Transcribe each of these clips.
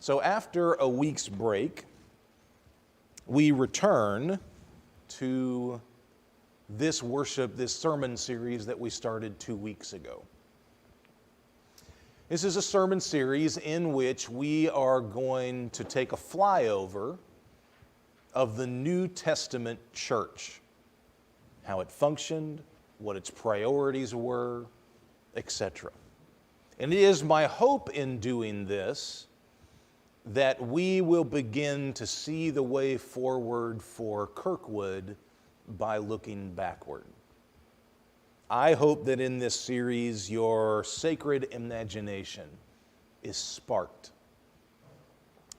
So after a week's break, we return to this sermon series that we started 2 weeks ago. This is a sermon series in which we are going to take a flyover of the New Testament church, how it functioned, what its priorities were, etc. And it is my hope in doing this that we will begin to see the way forward for Kirkwood by looking backward. I hope that in this series your sacred imagination is sparked,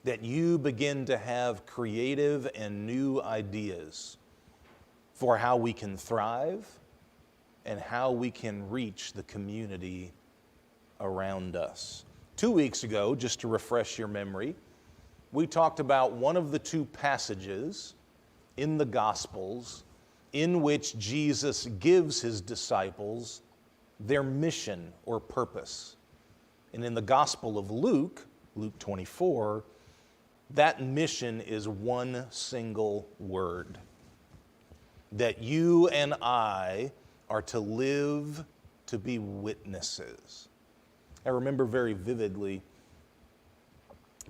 that you begin to have creative and new ideas for how we can thrive and how we can reach the community around us. 2 weeks ago, just to refresh your memory, we talked about one of the two passages in the Gospels in which Jesus gives his disciples their mission or purpose. And in the Gospel of Luke, Luke 24, that mission is one single word: that you and I are to live to be witnesses. I remember very vividly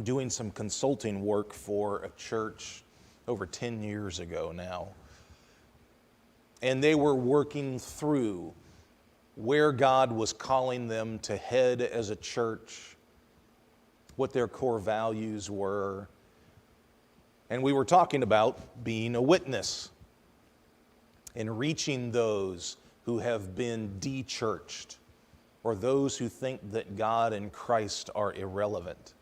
doing some consulting work for a church over 10 years ago now. And they were working through where God was calling them to head as a church, what their core values were. And we were talking about being a witness and reaching those who have been de-churched, or those who think that God and Christ are irrelevant.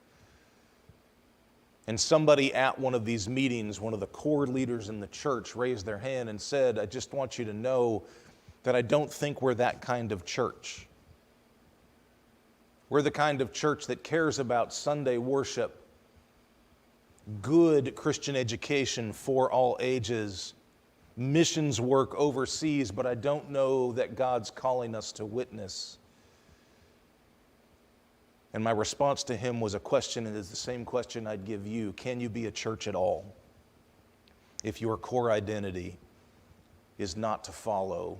And somebody at one of these meetings, one of the core leaders in the church, raised their hand and said, "I just want you to know that I don't think we're that kind of church. We're the kind of church that cares about Sunday worship, good Christian education for all ages, missions work overseas, but I don't know that God's calling us to witness." And my response to him was a question, and it's the same question I'd give you. Can you be a church at all if your core identity is not to follow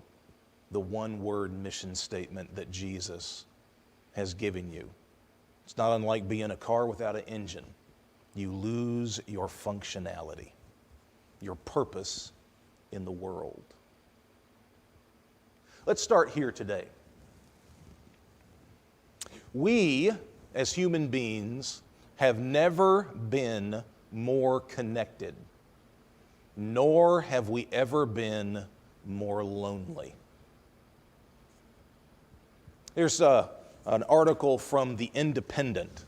the one-word mission statement that Jesus has given you? It's not unlike being a car without an engine. You lose your functionality, your purpose in the world. Let's start here today. We, as human beings, have never been more connected, nor have we ever been more lonely. There's an article from The Independent,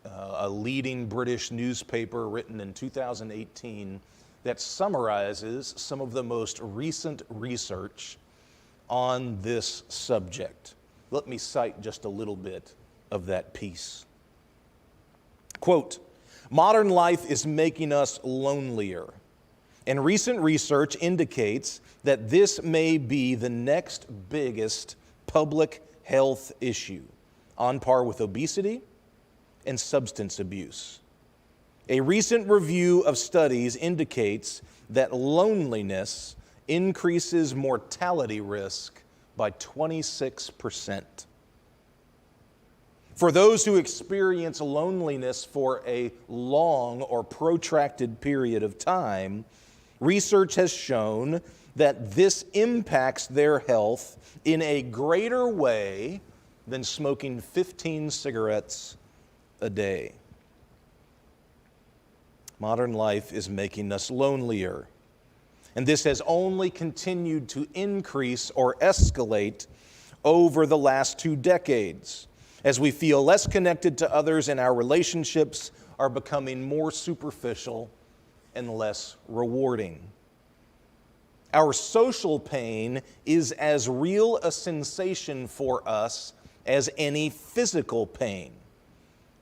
a leading British newspaper written in 2018, that summarizes some of the most recent research on this subject. Let me cite just a little bit of that piece. Quote, "Modern life is making us lonelier, and recent research indicates that this may be the next biggest public health issue, on par with obesity and substance abuse. A recent review of studies indicates that loneliness increases mortality risk by 26%. For those who experience loneliness for a long or protracted period of time, research has shown that this impacts their health in a greater way than smoking 15 cigarettes a day. Modern life is making us lonelier. And this has only continued to increase or escalate over the last 2 decades, as we feel less connected to others and our relationships are becoming more superficial and less rewarding. Our social pain is as real a sensation for us as any physical pain.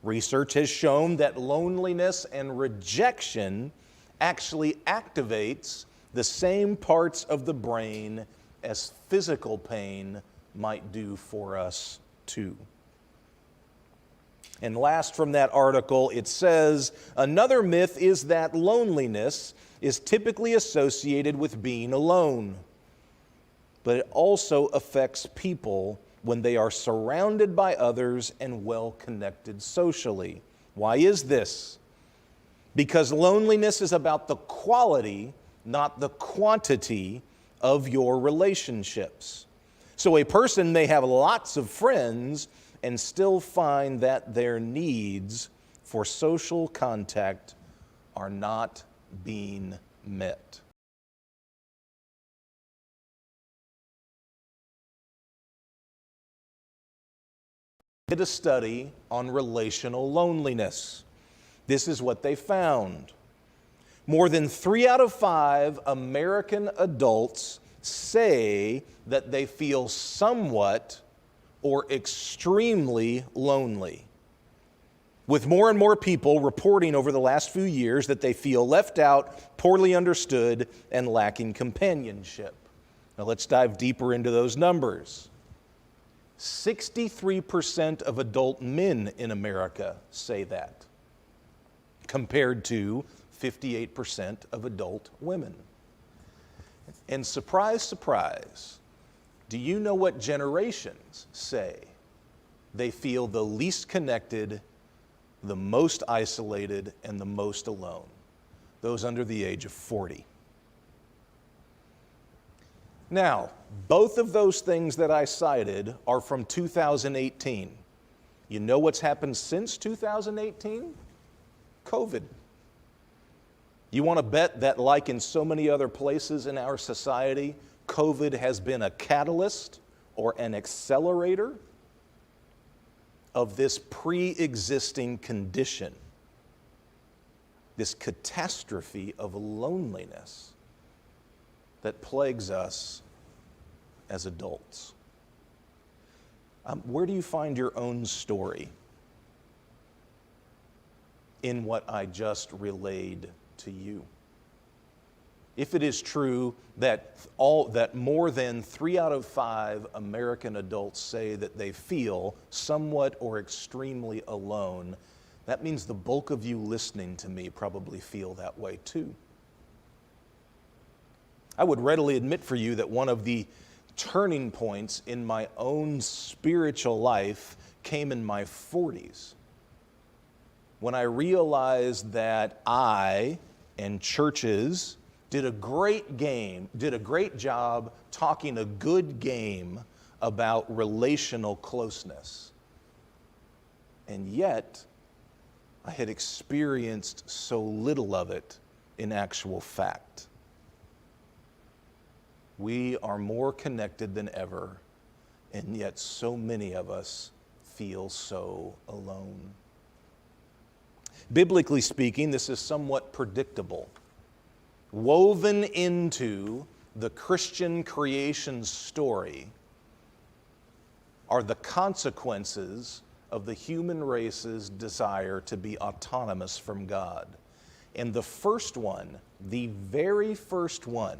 Research has shown that loneliness and rejection actually activates the same parts of the brain as physical pain might do for us too. And last from that article, it says, another myth is that loneliness is typically associated with being alone. But it also affects people when they are surrounded by others and well connected socially. Why is this? Because loneliness is about the quality, not the quantity of your relationships. So a person may have lots of friends and still find that their needs for social contact are not being met. Did a study on relational loneliness. This is what they found. More than 3 out of 5 American adults say that they feel somewhat or extremely lonely, with more and more people reporting over the last few years that they feel left out, poorly understood, and lacking companionship. Now let's dive deeper into those numbers. 63% of adult men in America say that, compared to 58% of adult women. And surprise, surprise, do you know what generations say they feel the least connected, the most isolated, and the most alone? Those under the age of 40. Now, both of those things that I cited are from 2018. You know what's happened since 2018? COVID. You want to bet that, like in so many other places in our society, COVID has been a catalyst or an accelerator of this pre-existing condition, this catastrophe of loneliness that plagues us as adults. Where do you find your own story in what I just relayed to you? If it is true that more than 3 out of 5 American adults say that they feel somewhat or extremely alone, that means the bulk of you listening to me probably feel that way too. I would readily admit for you that one of the turning points in my own spiritual life came in my 40s, when I realized that I and churches did a great job talking a good game about relational closeness. And yet, I had experienced so little of it in actual fact. We are more connected than ever, and yet so many of us feel so alone. Biblically speaking, this is somewhat predictable. Woven into the Christian creation story are the consequences of the human race's desire to be autonomous from God. And the first one, the very first one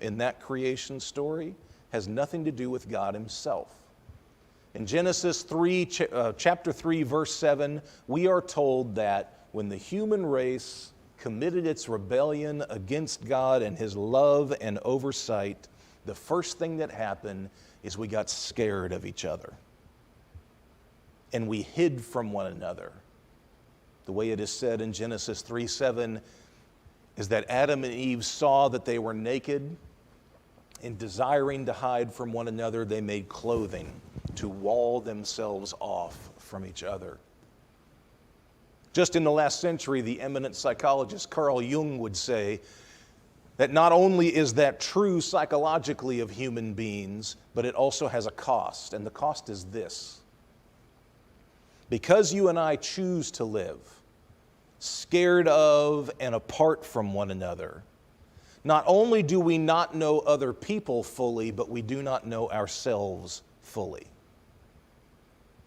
in that creation story, has nothing to do with God himself. In Genesis 3, chapter 3, verse 7, we are told that when the human race committed its rebellion against God and his love and oversight, the first thing that happened is we got scared of each other. And we hid from one another. The way it is said in Genesis 3:7 is that Adam and Eve saw that they were naked, and desiring to hide from one another, they made clothing to wall themselves off from each other. Just in the last century, the eminent psychologist Carl Jung would say that not only is that true psychologically of human beings, but it also has a cost, and the cost is this. Because you and I choose to live scared of and apart from one another, not only do we not know other people fully, but we do not know ourselves fully.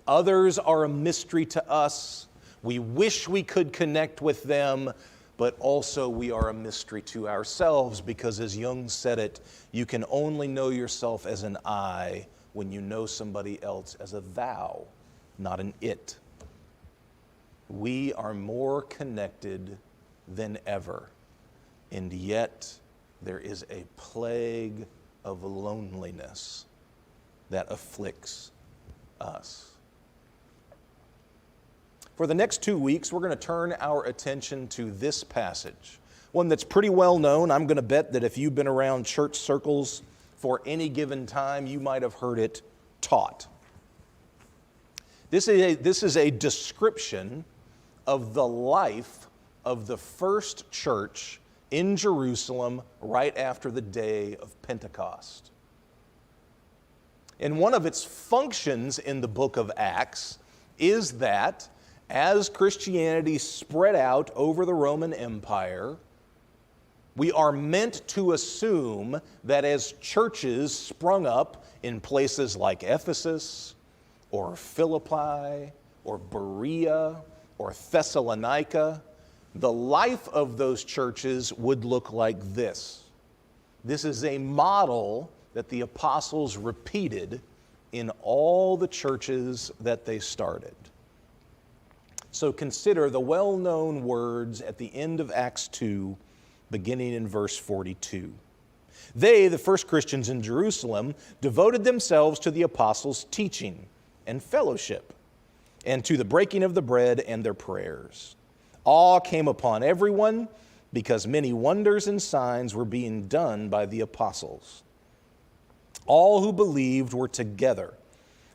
Others are a mystery to us. We wish we could connect with them, but also we are a mystery to ourselves, because as Jung said it, you can only know yourself as an I when you know somebody else as a thou, not an it. We are more connected than ever, and yet there is a plague of loneliness that afflicts us. For the next 2 weeks, we're going to turn our attention to this passage, one that's pretty well known. I'm going to bet that if you've been around church circles for any given time, you might have heard it taught. This is a description of the life of the first church in Jerusalem right after the day of Pentecost. And one of its functions in the book of Acts is that as Christianity spread out over the Roman Empire, we are meant to assume that as churches sprung up in places like Ephesus or Philippi or Berea or Thessalonica, the life of those churches would look like this. This is a model that the apostles repeated in all the churches that they started. So consider the well-known words at the end of Acts 2, beginning in verse 42. They, the first Christians in Jerusalem, devoted themselves to the apostles' teaching and fellowship, and to the breaking of the bread and their prayers. Awe came upon everyone because many wonders and signs were being done by the apostles. All who believed were together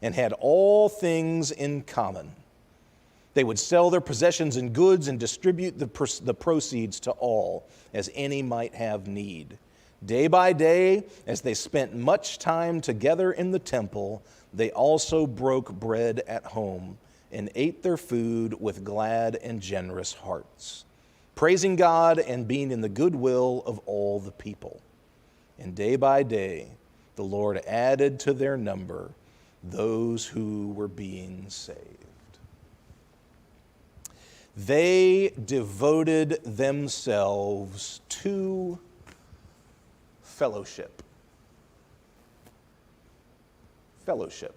and had all things in common. They would sell their possessions and goods and distribute the proceeds to all, as any might have need. Day by day, as they spent much time together in the temple, they also broke bread at home and ate their food with glad and generous hearts, praising God and being in the goodwill of all the people. And day by day, the Lord added to their number those who were being saved. They devoted themselves to fellowship. Fellowship.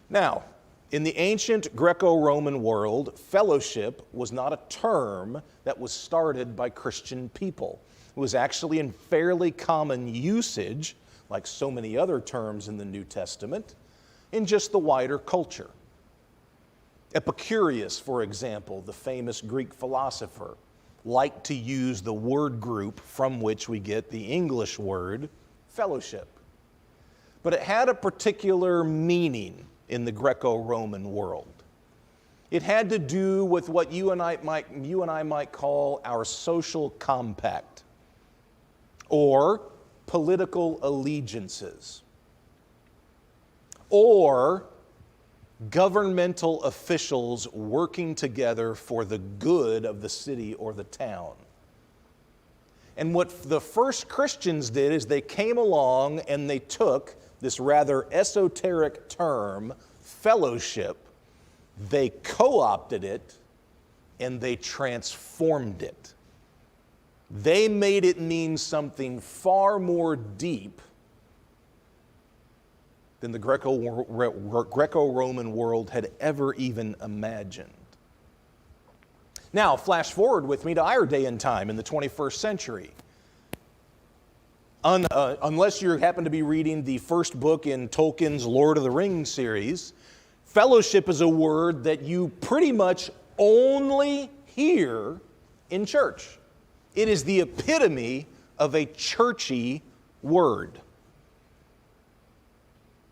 Now, in the ancient Greco-Roman world, fellowship was not a term that was started by Christian people. It was actually in fairly common usage, like so many other terms in the New Testament, in just the wider culture. Epicurus, for example, the famous Greek philosopher, liked to use the word group from which we get the English word fellowship. But it had a particular meaning in the Greco-Roman world. It had to do with what you and I might call our social compact, or political allegiances, or governmental officials working together for the good of the city or the town. And what the first Christians did is they came along and they took this rather esoteric term, fellowship, they co-opted it, and they transformed it. They made it mean something far more deep than the Greco-Roman world had ever even imagined. Now, flash forward with me to our day and time in the 21st century. Unless you happen to be reading the first book in Tolkien's Lord of the Rings series, fellowship is a word that you pretty much only hear in church. It is the epitome of a churchy word.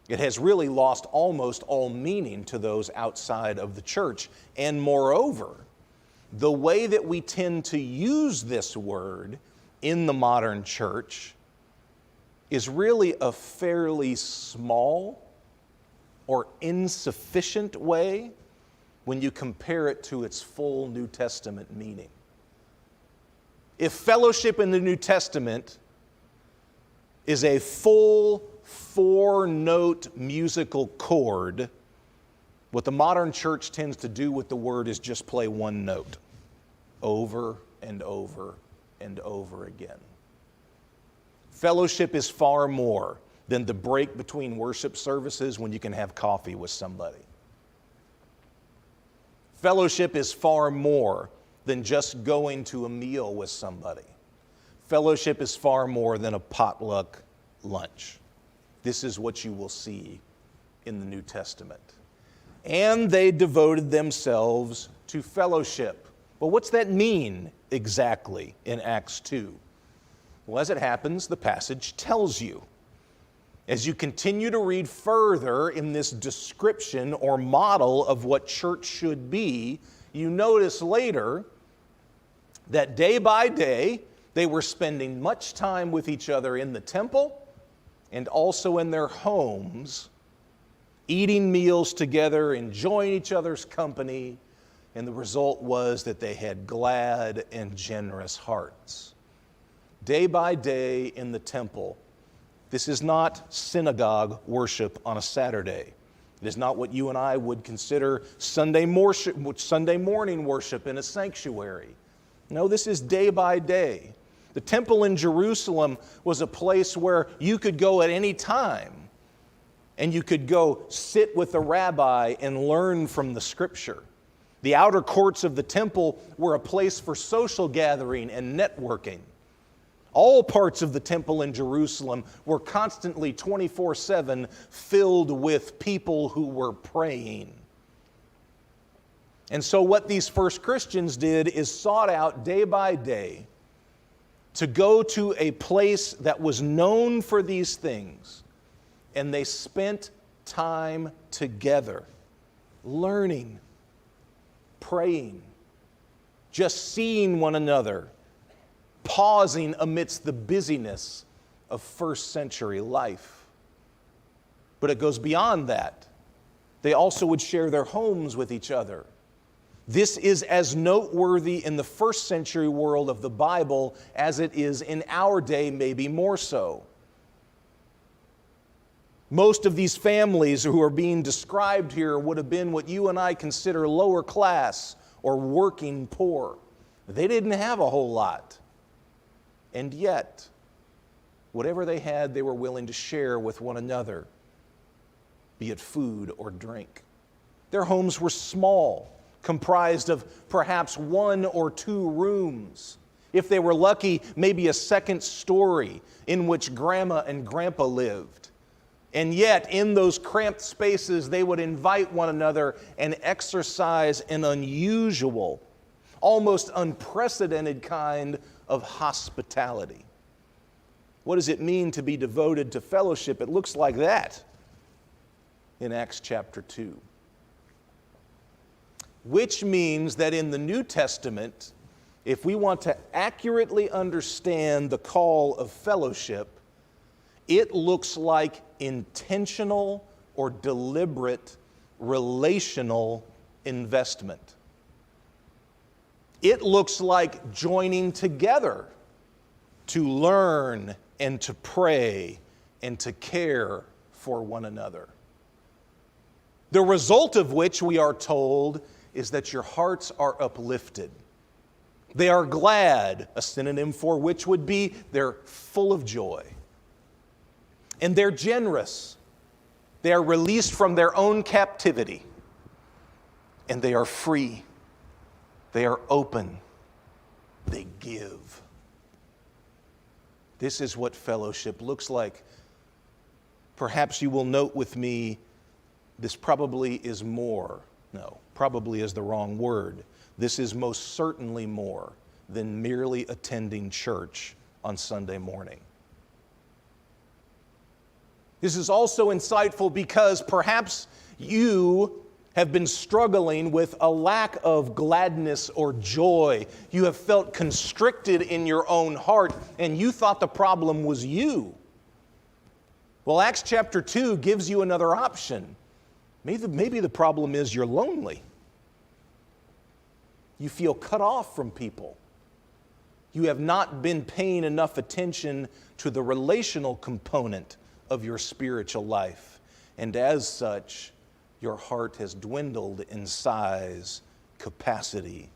It has really lost almost all meaning to those outside of the church. And moreover, the way that we tend to use this word in the modern church is really a fairly small or insufficient way when you compare it to its full New Testament meaning. If fellowship in the New Testament is a full 4-note musical chord, what the modern church tends to do with the word is just play one note over and over and over again. Fellowship is far more than the break between worship services when you can have coffee with somebody. Fellowship is far more than just going to a meal with somebody. Fellowship is far more than a potluck lunch. This is what you will see in the New Testament. And they devoted themselves to fellowship. Well, what's that mean exactly in Acts 2? Well, as it happens, the passage tells you. As you continue to read further in this description or model of what church should be, you notice later that day by day, they were spending much time with each other in the temple and also in their homes, eating meals together, enjoying each other's company, and the result was that they had glad and generous hearts. Day by day in the temple. This is not synagogue worship on a Saturday. It is not what you and I would consider Sunday morning worship in a sanctuary. No, this is day by day. The temple in Jerusalem was a place where you could go at any time, and you could go sit with a rabbi and learn from the Scripture. The outer courts of the temple were a place for social gathering and networking. All parts of the temple in Jerusalem were constantly 24/7 filled with people who were praying. And so what these first Christians did is sought out day by day to go to a place that was known for these things, and they spent time together, learning, praying, just seeing one another, pausing amidst the busyness of first century life. But it goes beyond that. They also would share their homes with each other. This is as noteworthy in the first century world of the Bible as it is in our day, maybe more so. Most of these families who are being described here would have been what you and I consider lower class or working poor. They didn't have a whole lot. And yet, whatever they had, they were willing to share with one another, be it food or drink. Their homes were small, comprised of perhaps 1 or 2 rooms. If they were lucky, maybe a second story in which grandma and grandpa lived. And yet, in those cramped spaces, they would invite one another and exercise an unusual, almost unprecedented kind of hospitality. What does it mean to be devoted to fellowship? It looks like that in Acts chapter 2. Which means that in the New Testament, if we want to accurately understand the call of fellowship, it looks like intentional or deliberate relational investment. It looks like joining together to learn and to pray and to care for one another. The result of which, we are told, is that your hearts are uplifted. They are glad, a synonym for which would be they're full of joy. And they're generous. They are released from their own captivity. And they are free. They are open. They give. This is what fellowship looks like. Perhaps you will note with me, this probably is more. No, probably is the wrong word. This is most certainly more than merely attending church on Sunday morning. This is also insightful because perhaps you have been struggling with a lack of gladness or joy. You have felt constricted in your own heart, and you thought the problem was you. Well, Acts chapter 2 gives you another option. Maybe the problem is you're lonely. You feel cut off from people. You have not been paying enough attention to the relational component of your spiritual life. And as such, your heart has dwindled in size, capacity,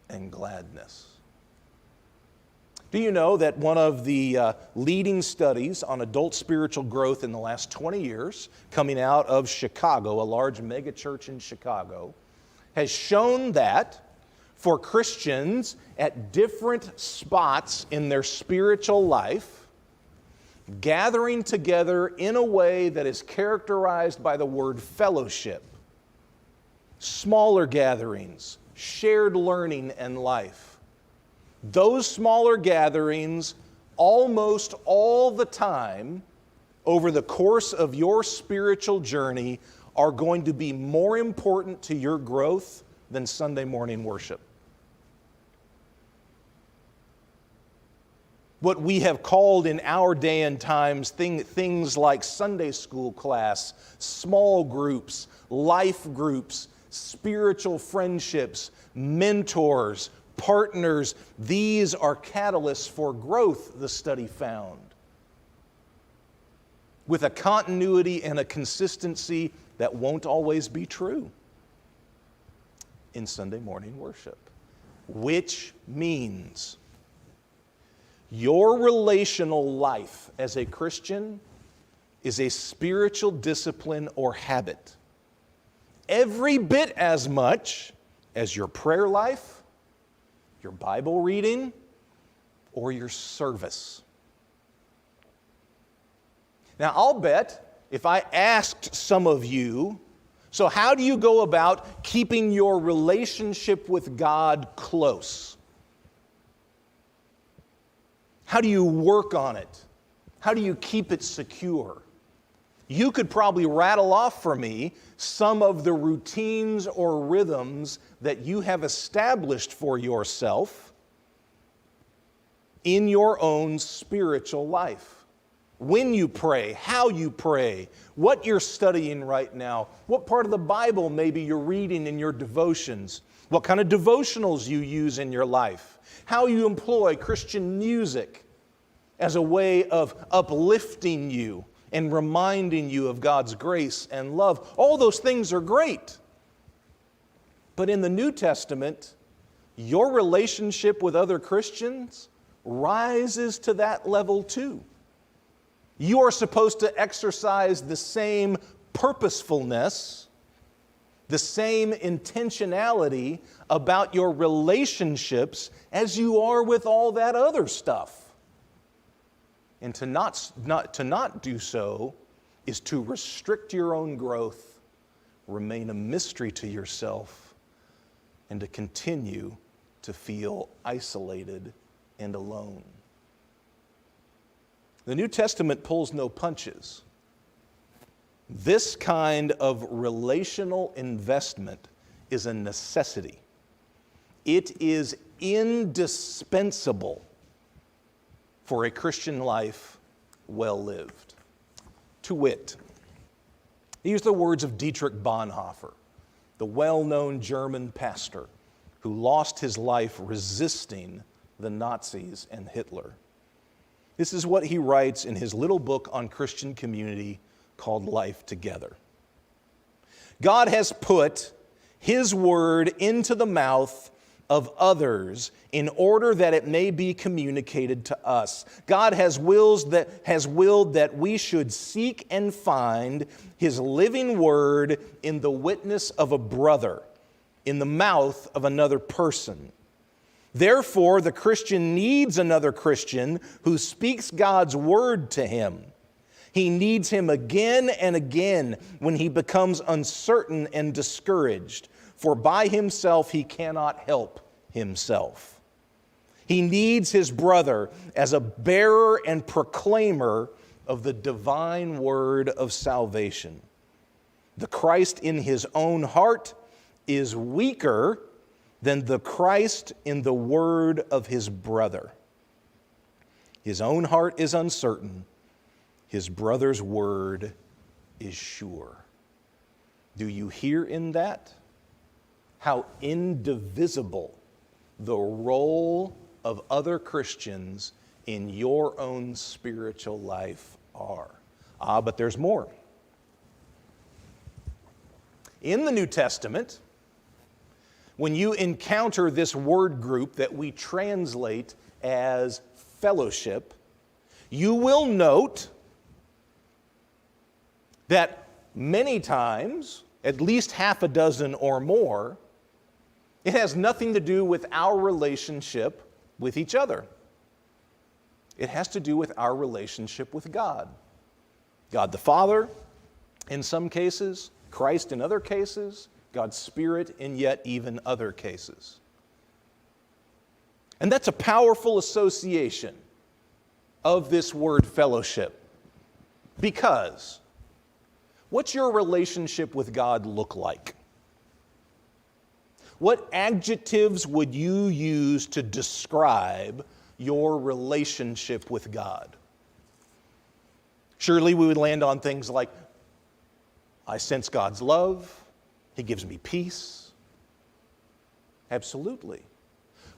and gladness. Do you know that one of the leading studies on adult spiritual growth in the last 20 years, coming out of Chicago, a large megachurch in Chicago, has shown that for Christians at different spots in their spiritual life, gathering together in a way that is characterized by the word fellowship, smaller gatherings, shared learning and life, those smaller gatherings almost all the time over the course of your spiritual journey are going to be more important to your growth than Sunday morning worship. What we have called in our day and times things like Sunday school class, small groups, life groups, spiritual friendships, mentors, partners, these are catalysts for growth, the study found, with a continuity and a consistency that won't always be true in Sunday morning worship, which means your relational life as a Christian is a spiritual discipline or habit, every bit as much as your prayer life, your Bible reading, or your service. Now, I'll bet if I asked some of you, so how do you go about keeping your relationship with God close? How do you work on it? How do you keep it secure? You could probably rattle off for me some of the routines or rhythms that you have established for yourself in your own spiritual life. When you pray, how you pray, what you're studying right now, what part of the Bible maybe you're reading in your devotions, what kind of devotionals you use in your life, how you employ Christian music as a way of uplifting you and reminding you of God's grace and love. All those things are great. But in the New Testament, your relationship with other Christians rises to that level too. You are supposed to exercise the same purposefulness, the same intentionality about your relationships as you are with all that other stuff. And to not do so is to restrict your own growth, remain a mystery to yourself, and to continue to feel isolated and alone. The New Testament pulls no punches. This kind of relational investment is a necessity. It is indispensable for a Christian life well lived. To wit, these are the words of Dietrich Bonhoeffer, the well-known German pastor who lost his life resisting the Nazis and Hitler. This is what he writes in his little book on Christian community called Life Together. God has put His word into the mouth of others in order that it may be communicated to us. God has willed that we should seek and find His living word in the witness of a brother, in the mouth of another person. Therefore, the Christian needs another Christian who speaks God's word to him. He needs him again and again when he becomes uncertain and discouraged, for by himself he cannot help himself. He needs his brother as a bearer and proclaimer of the divine word of salvation. The Christ in his own heart is weaker than the Christ in the word of his brother. His own heart is uncertain. His brother's word is sure. Do you hear in that how indivisible the role of other Christians in your own spiritual life are? But there's more. In the New Testament, when you encounter this word group that we translate as fellowship, you will note that many times, at least half a dozen or more, It has nothing to do with our relationship with each other. It has to do with our relationship with God. God the Father, in some cases, Christ in other cases, God's Spirit in yet even other cases. And that's a powerful association of this word fellowship. Because what's your relationship with God look like? What adjectives would you use to describe your relationship with God? Surely we would land on things like, I sense God's love. He gives me peace. Absolutely.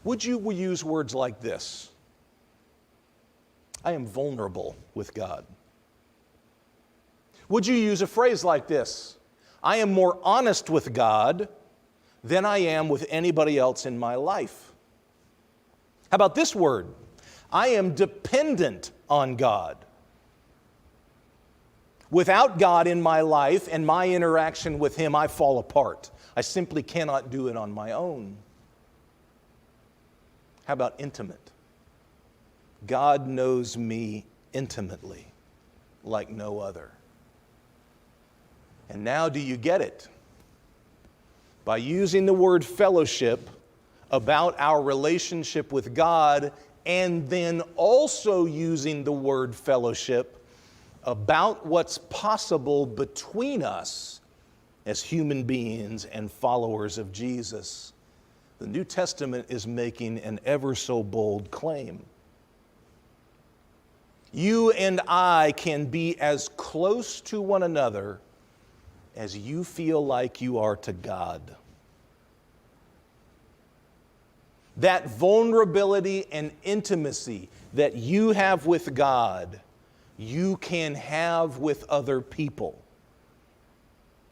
Would you use words like this? I am vulnerable with God. Would you use a phrase like this? I am more honest with God than I am with anybody else in my life. How about this word? I am dependent on God. Without God in my life and my interaction with Him, I fall apart. I simply cannot do it on my own. How about intimate? God knows me intimately, like no other. And now do you get it? By using the word fellowship about our relationship with God, and then also using the word fellowship about what's possible between us as human beings and followers of Jesus, the New Testament is making an ever so bold claim. You and I can be as close to one another as you feel like you are to God. That vulnerability and intimacy that you have with God, you can have with other people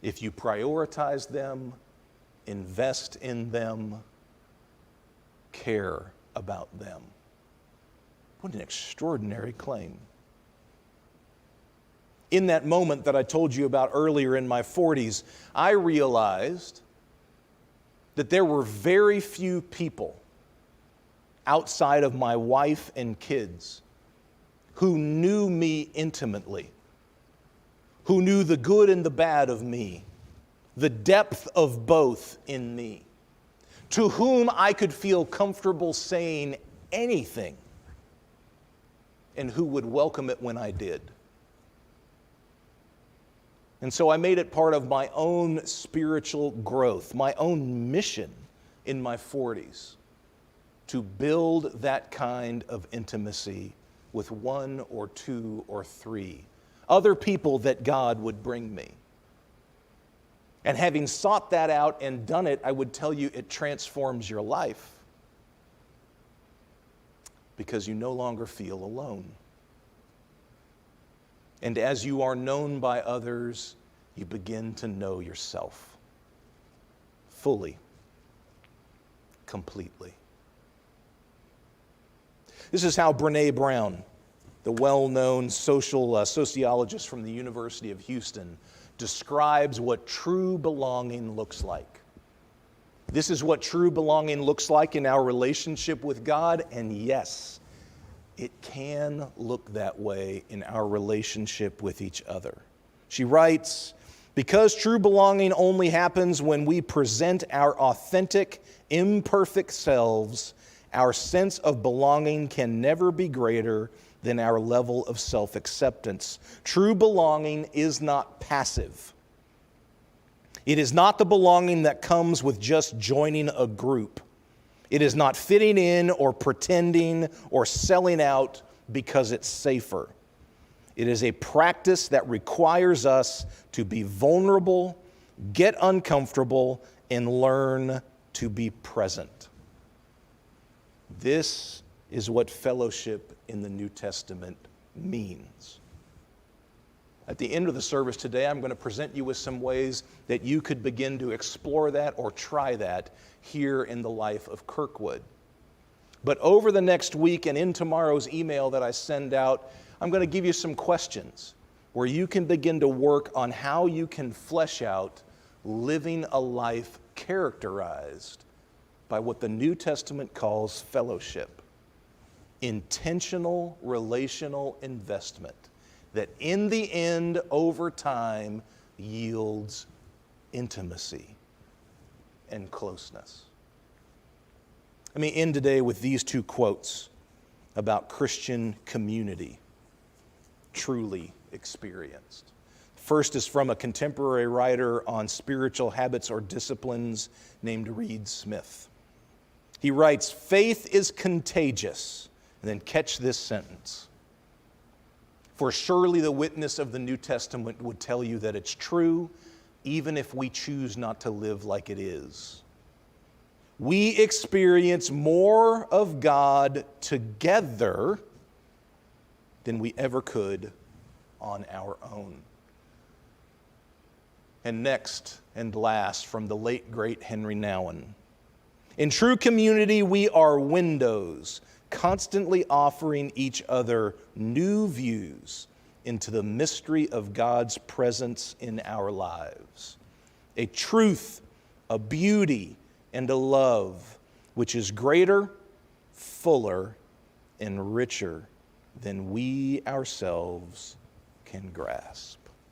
if you prioritize them, invest in them, care about them. What an extraordinary claim. In that moment that I told you about earlier in my 40s, I realized that there were very few people outside of my wife and kids who knew me intimately, who knew the good and the bad of me, the depth of both in me, to whom I could feel comfortable saying anything, and who would welcome it when I did. And so I made it part of my own spiritual growth, my own mission in my 40s, to build that kind of intimacy with one or two or three other people that God would bring me. And having sought that out and done it, I would tell you it transforms your life because you no longer feel alone. And as you are known by others, you begin to know yourself fully, completely. This is how Brené Brown, the well-known sociologist from the University of Houston, describes what true belonging looks like. This is what true belonging looks like in our relationship with God, and yes, it can look that way in our relationship with each other. She writes, because true belonging only happens when we present our authentic, imperfect selves, our sense of belonging can never be greater than our level of self-acceptance. True belonging is not passive. It is not the belonging that comes with just joining a group. It is not fitting in or pretending or selling out because it's safer. It is a practice that requires us to be vulnerable, get uncomfortable, and learn to be present. This is what fellowship in the New Testament means. At the end of the service today, I'm going to present you with some ways that you could begin to explore that or try that here in the life of Kirkwood. But over the next week and in tomorrow's email that I send out, I'm going to give you some questions where you can begin to work on how you can flesh out living a life characterized by what the New Testament calls fellowship. Intentional relational investment that in the end, over time, yields intimacy and closeness. Let me end today with these two quotes about Christian community, truly experienced. First is from a contemporary writer on spiritual habits or disciplines named Reed Smith. He writes, "Faith is contagious." And then catch this sentence. "For surely the witness of the New Testament would tell you that it's true, even if we choose not to live like it is. We experience more of God together than we ever could on our own." And next and last, from the late, great Henry Nouwen. "In true community, we are windows, constantly offering each other new views into the mystery of God's presence in our lives. A truth, a beauty, and a love which is greater, fuller, and richer than we ourselves can grasp."